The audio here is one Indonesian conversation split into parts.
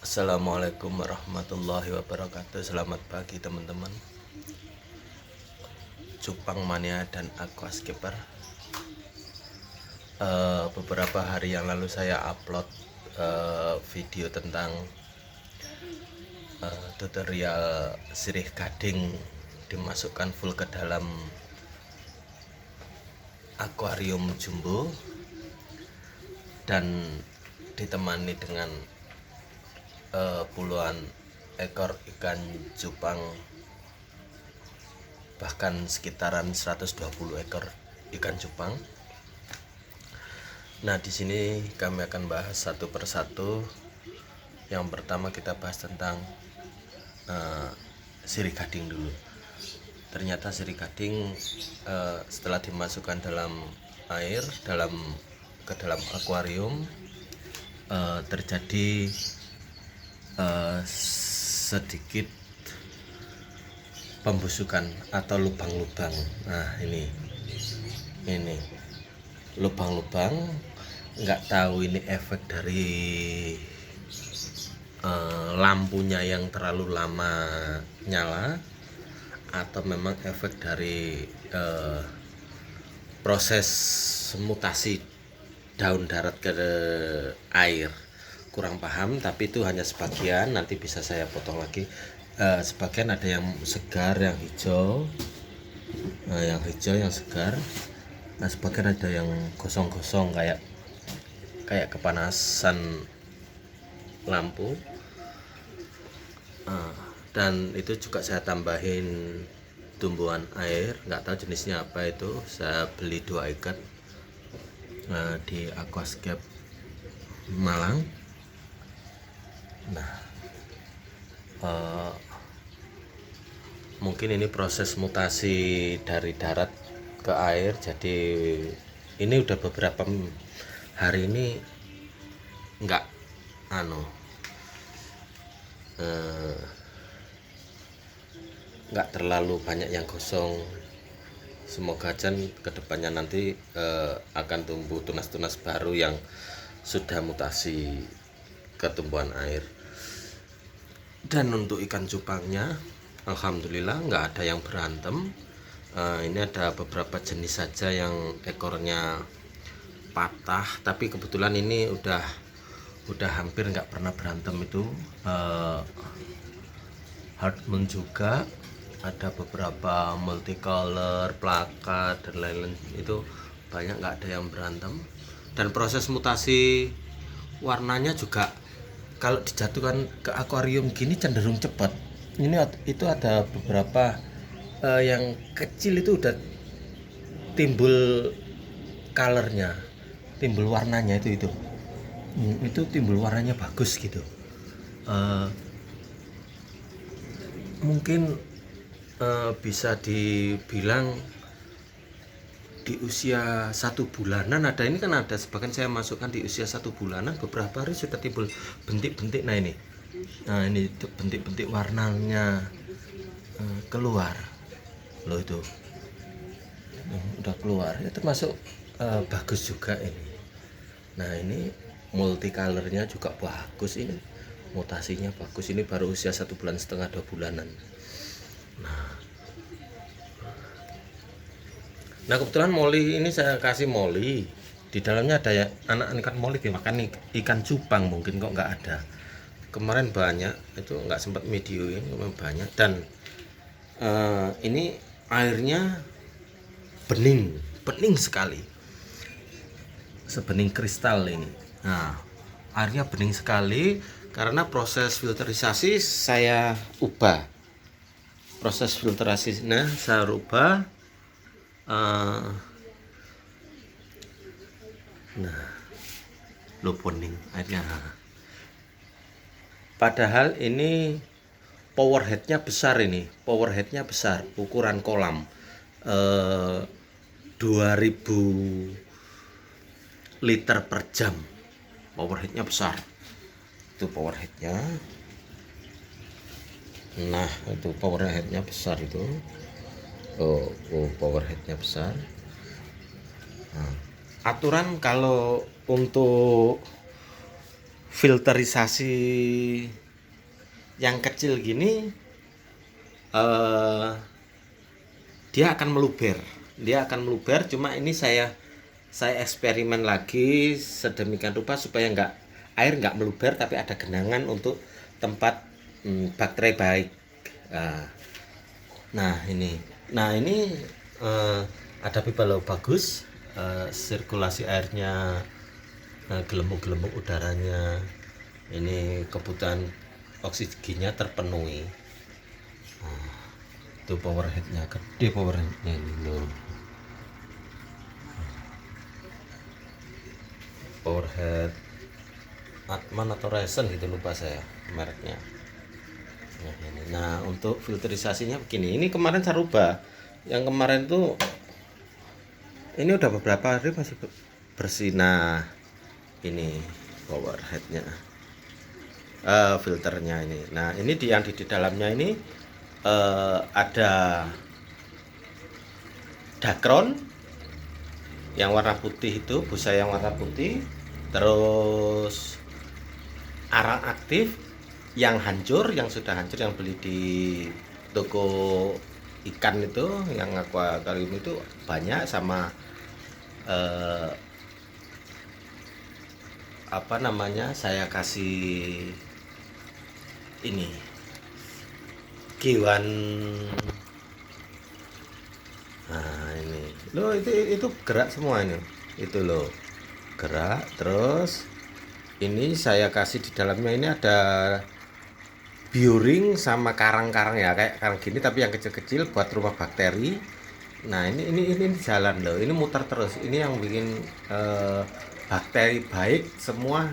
Assalamualaikum warahmatullahi wabarakatuh. Selamat pagi teman-teman, Cupang Mania dan Aquascaper. Beberapa hari yang lalu saya upload video tentang tutorial sirih gading dimasukkan full ke dalam akuarium jumbo dan ditemani dengan puluhan ekor ikan cupang, bahkan sekitaran 120 ekor ikan cupang. Nah, di sini kami akan bahas satu persatu. Yang pertama kita bahas tentang sirih gading dulu. Ternyata sirih gading setelah dimasukkan dalam air, ke dalam akuarium, terjadi sedikit pembusukan atau lubang-lubang. Nah, ini lubang-lubang. Nggak tahu ini efek dari lampunya yang terlalu lama nyala, atau memang efek dari proses mutasi daun darat ke air. Kurang paham, tapi itu hanya sebagian, nanti bisa saya potong lagi. Sebagian ada yang segar, yang hijau, yang segar. Nah, sebagian ada yang gosong-gosong, kayak kepanasan lampu. Dan itu juga saya tambahin tumbuhan air, nggak tahu jenisnya apa itu. Saya beli 2 ikat di Aquascape Malang. Nah, mungkin ini proses mutasi dari darat ke air. Jadi ini udah beberapa hari ini nggak terlalu banyak yang gosong. Semoga aja kedepannya nanti akan tumbuh tunas-tunas baru yang sudah mutasi ke tumbuhan air. Dan untuk ikan cupangnya, alhamdulillah nggak ada yang berantem. Ini ada beberapa jenis saja yang ekornya patah, tapi kebetulan ini udah hampir nggak pernah berantem. Itu hardmoon juga ada, beberapa multicolor, plakat dan lain-lain, itu banyak nggak ada yang berantem. Dan proses mutasi warnanya juga kalau dijatuhkan ke akuarium gini cenderung cepat. Itu ada beberapa yang kecil itu udah timbul colornya, timbul warnanya, itu timbul warnanya bagus gitu. Mungkin bisa dibilang di usia 1 bulanan ada. Ini kan ada sebagian saya masukkan di usia 1 bulanan, beberapa hari sudah timbul bentik-bentik. Nah, ini bentik-bentik warnanya keluar loh, itu udah keluar ya, termasuk bagus juga ini. Nah, ini multicolornya juga bagus, ini mutasinya bagus. Ini baru usia 1,5 bulan, 2 bulanan. Nah, kebetulan moli ini saya kasih moli, di dalamnya ada ya anak ikan moli dimakan ikan cupang. Mungkin kok nggak ada kemarin, banyak itu nggak sempat videoin, memang banyak. Dan ini airnya bening sekali, sebening kristal ini. Nah, airnya bening sekali karena proses filterisasi saya ubah. Saya rubah. Nah, lo bening airnya. Padahal ini power headnya besar, ukuran kolam 2000 liter per jam. Power headnya besar, itu power headnya. Nah, itu power headnya besar itu. Power headnya besar. Nah, aturan kalau untuk filterisasi yang kecil gini dia akan meluber. Cuma ini saya eksperimen lagi sedemikian rupa supaya air nggak meluber, tapi ada genangan untuk tempat bakteri baik. Nah ini ada pipa bagus, sirkulasi airnya, gelembung-gelembung udaranya, ini kebutuhan oksigennya terpenuhi. Itu power headnya gede, power headnya ini loh. Power head Atman atau Ryzen gitu, lupa saya mereknya. Nah untuk filterisasinya begini, ini kemarin saya rubah. Yang kemarin tuh ini udah beberapa hari masih bersih. Nah ini power headnya, filternya ini. Nah ini yang di dalamnya ini ada Dacron yang warna putih, itu busa yang warna putih, terus arang aktif yang hancur, yang sudah hancur, yang beli di toko ikan itu, yang akuarium itu banyak, sama apa namanya, saya kasih ini Kiwan. Nah ini loh, itu gerak semua ini, itu loh gerak. Terus ini saya kasih di dalamnya ini ada bioring sama karang-karang, ya kayak karang gini tapi yang kecil-kecil buat rumah bakteri. Nah ini jalan loh, ini muter terus. Ini yang bikin bakteri baik semua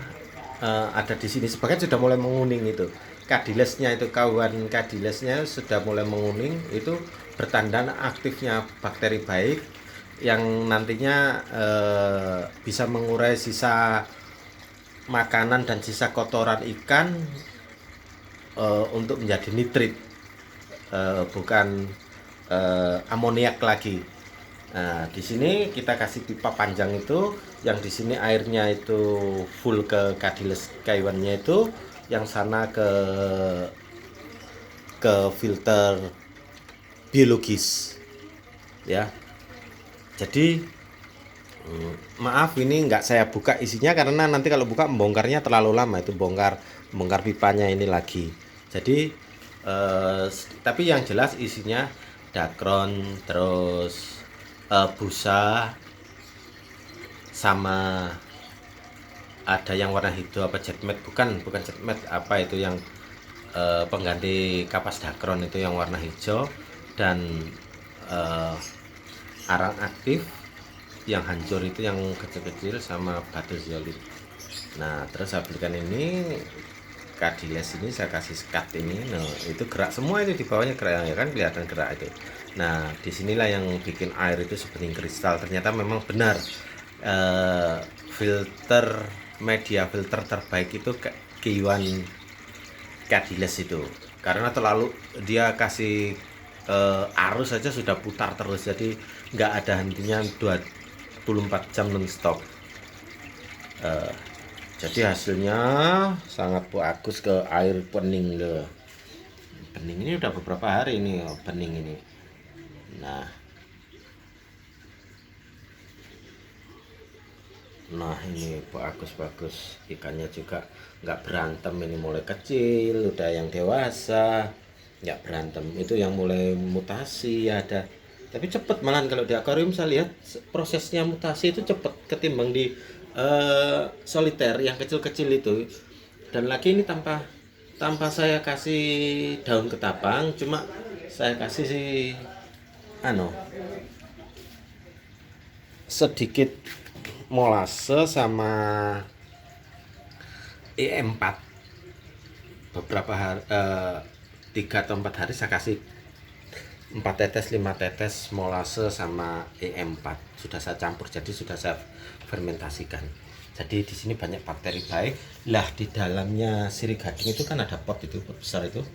ada di sini. Sebagian sudah mulai menguning, itu kadilesnya, itu kawan kadilesnya sudah mulai menguning, itu bertanda aktifnya bakteri baik yang nantinya bisa mengurai sisa makanan dan sisa kotoran ikan untuk menjadi nitrit, bukan amoniak lagi. Nah, di sini kita kasih pipa panjang itu, yang di sini airnya itu full ke kadiles kaiwannya itu, yang sana ke filter biologis ya. Jadi maaf ini nggak saya buka isinya karena nanti kalau buka membongkarnya terlalu lama, itu bongkar pipanya ini lagi. Jadi tapi yang jelas isinya Dacron, terus busa, sama ada yang warna hijau, apa jetmet, bukan jetmet, apa itu yang pengganti kapas Dacron itu yang warna hijau, dan arang aktif yang hancur itu yang kecil-kecil, sama batu ziolit. Nah terus saya belikan ini kadiles, ini saya kasih sekat ini. Nah itu gerak semua, itu di bawahnya gerak, ya kan kelihatan gerak itu. Nah disinilah yang bikin air itu seperti kristal. Ternyata memang benar, media filter terbaik itu Kiwan kadiles itu, karena terlalu dia kasih arus saja sudah putar terus, jadi nggak ada hentinya 24 jam non-stop. Jadi hasilnya sangat bagus ke air bening loh. Bening ini udah beberapa hari ini, bening ini. Nah ini bagus ikannya juga nggak berantem. Ini mulai kecil, udah yang dewasa nggak berantem. Itu yang mulai mutasi ada, tapi cepet malahan. Kalau di akuarium saya lihat prosesnya mutasi itu cepet ketimbang di soliter yang kecil-kecil itu. Dan lagi ini tanpa saya kasih daun ketapang, cuma saya kasih sedikit molase sama EM4. Beberapa hari, 3 atau 4 hari saya kasih 4 tetes 5 tetes molase sama EM4, sudah saya campur, jadi sudah saya fermentasikan. Jadi di sini banyak bakteri baik lah. Di dalamnya sirik gading itu kan ada pot, itu pot besar itu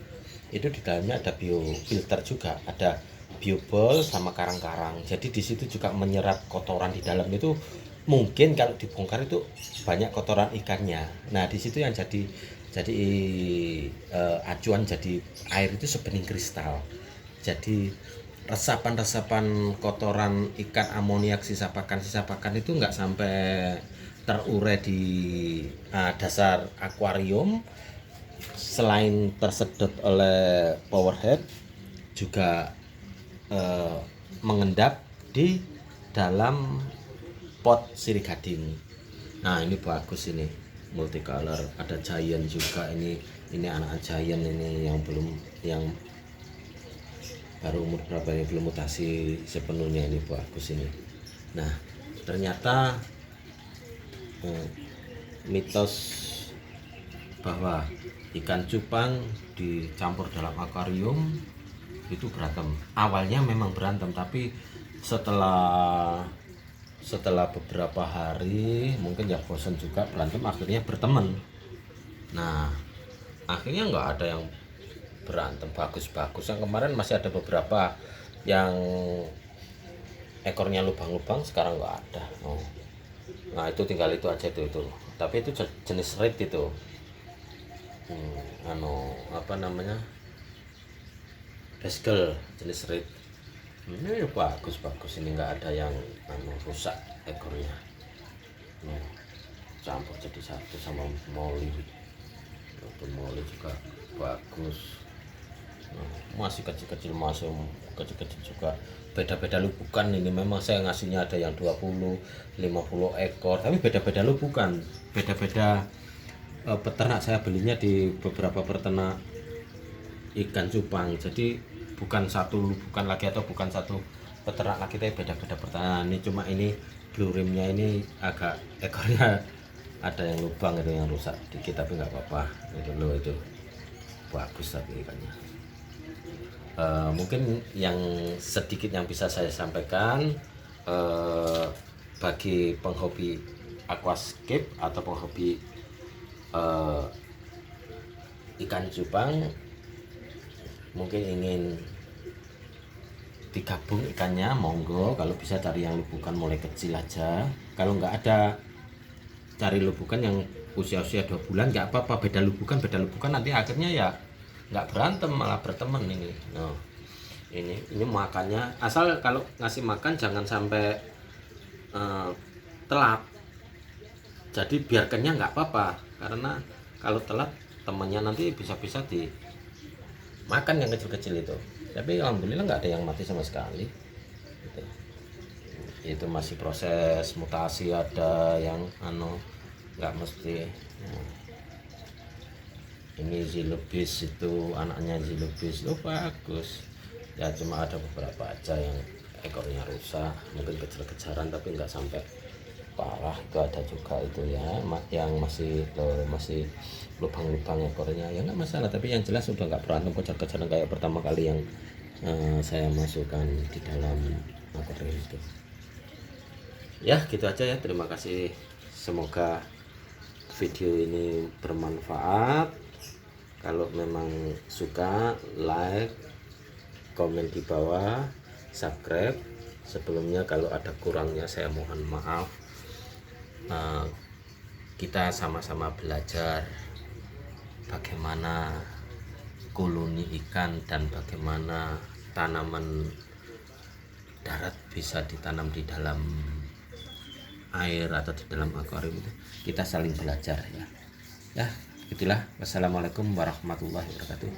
di dalamnya ada biofilter juga, ada biobol sama karang-karang. Jadi di situ juga menyerap kotoran di dalam itu mungkin kalau dibongkar itu banyak kotoran ikannya. Nah di situ yang jadi acuan, jadi air itu sebening kristal. Jadi resapan kotoran ikan, amoniak, sisa pakan itu nggak sampai terurai di dasar akuarium. Selain tersedot oleh powerhead, juga mengendap di dalam pot sirih gading. Nah ini bagus, ini multicolor, ada giant juga. Ini anak giant ini yang baru umur berapa ini, belum mutasi sepenuhnya. Ini bagus ini. Nah ternyata mitos bahwa ikan cupang dicampur dalam akuarium itu berantem. Awalnya memang berantem, tapi setelah beberapa hari mungkin ya bosan juga berantem, akhirnya berteman. Nah akhirnya nggak ada yang berantem, bagus-bagus. Yang kemarin masih ada beberapa yang ekornya lubang-lubang, sekarang nggak ada. Nah itu tinggal itu aja itu. Tapi itu jenis red itu. Apa namanya, baskel jenis red. Ini bagus, ini nggak ada yang rusak ekornya. Campur jadi satu sama Molly. Itu Molly juga bagus. Masih kecil-kecil juga. Beda-beda lubukan ini. Memang saya ngasihnya ada yang 20, 50 ekor, tapi beda-beda lubukan. Beda-beda peternak. Saya belinya di beberapa peternak ikan cupang. Jadi bukan satu lubukan lagi atau bukan satu peternak lagi, tapi beda-beda peternak. Ini cuma ini blue rimnya ini agak ekornya ada yang lubang, itu yang rusak dikit, tapi nggak apa-apa. Itu bagus tapi ikannya. Mungkin yang sedikit yang bisa saya sampaikan bagi penghobi aquascape atau penghobi ikan cupang, mungkin ingin digabung ikannya, monggo. Kalau bisa cari yang lubukan mulai kecil aja. Kalau nggak ada, cari lubukan yang usia 2 bulan, nggak apa-apa. Beda lubukan nanti akhirnya ya nggak berantem, malah berteman ini. Ini makannya, asal kalau ngasih makan jangan sampai telat. Jadi biarkannya nggak apa-apa, karena kalau telat temannya nanti bisa-bisa dimakan yang kecil-kecil itu. Tapi alhamdulillah nggak ada yang mati sama sekali. Itu masih proses mutasi, ada yang nggak mesti. Ini zilubis, itu anaknya zilubis, bagus ya. Cuma ada beberapa aja yang ekornya rusak, mungkin kejar-kejaran, tapi nggak sampai parah. Itu ada juga itu ya, yang masih lubang-lubang ekornya ya nggak masalah. Tapi yang jelas sudah nggak berantem kejar-kejaran kayak pertama kali yang saya masukkan di dalam akuarium itu. Ya gitu aja ya, terima kasih. Semoga video ini bermanfaat. Kalau memang suka, like, komen di bawah, subscribe. Sebelumnya kalau ada kurangnya saya mohon maaf. Kita sama-sama belajar bagaimana koloni ikan dan bagaimana tanaman darat bisa ditanam di dalam air atau di dalam akuarium itu. Kita saling belajar ya. Itulah. Wassalamualaikum warahmatullahi wabarakatuh.